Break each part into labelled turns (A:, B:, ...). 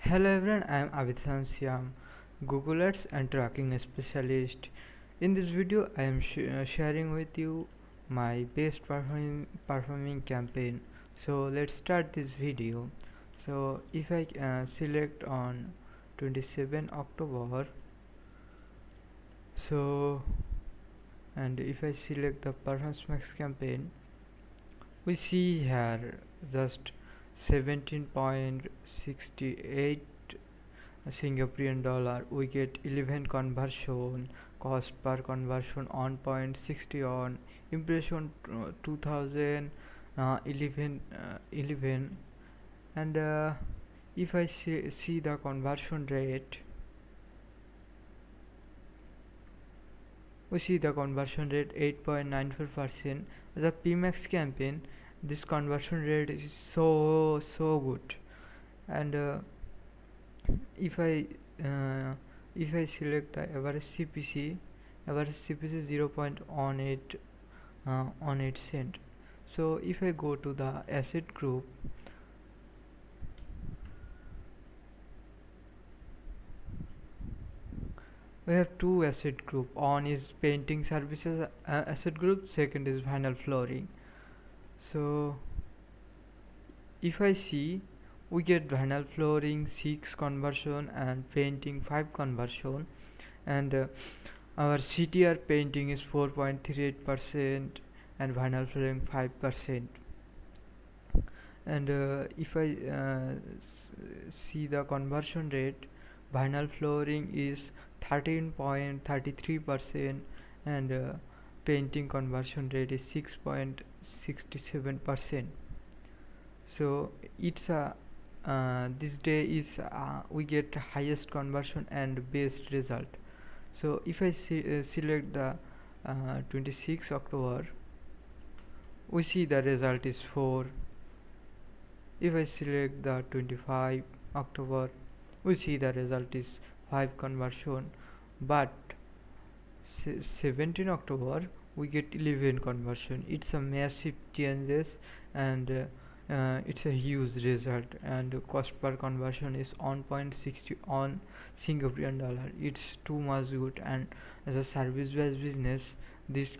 A: Hello everyone, I am Avithan Siam, Google Ads and tracking specialist. In this video, I am sharing with you my best performing campaign. So let's start this video. So if I select on 27 October, so and if I select the Performance Max campaign, we see here just 17.68 Singaporean dollar. We get 11 conversion, cost per conversion on 0.60 on impression 2000 11 and if I see the conversion rate, we see the conversion rate 8.94%. The PMAX campaign, this conversion rate is so good. And if I uh, if I select the average CPC, 0.18 on 8 cent. So if I go to the asset group, we have two asset group. One is painting services asset group, second is vinyl flooring. So if I see, we get vinyl flooring 6 conversion and painting 5 conversion, and our CTR painting is 4.38% and vinyl flooring 5%. And if I see the conversion rate, vinyl flooring is 13.33% and painting conversion rate is 6.67%. So it's a this day is we get highest conversion and best result. So if I select the 26 October, we see the result is 4. If I select the 25 October, we see the result is 5 conversion, but 17 October we get 11 conversion. It's a massive changes, and it's a huge result, and cost per conversion is 1.60 on Singaporean dollar. It's too much good, and as a service based business, this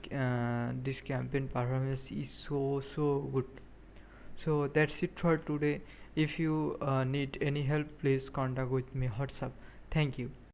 A: campaign performance is so good. So that's it for today. If you need any help, please contact with me WhatsApp. Thank you.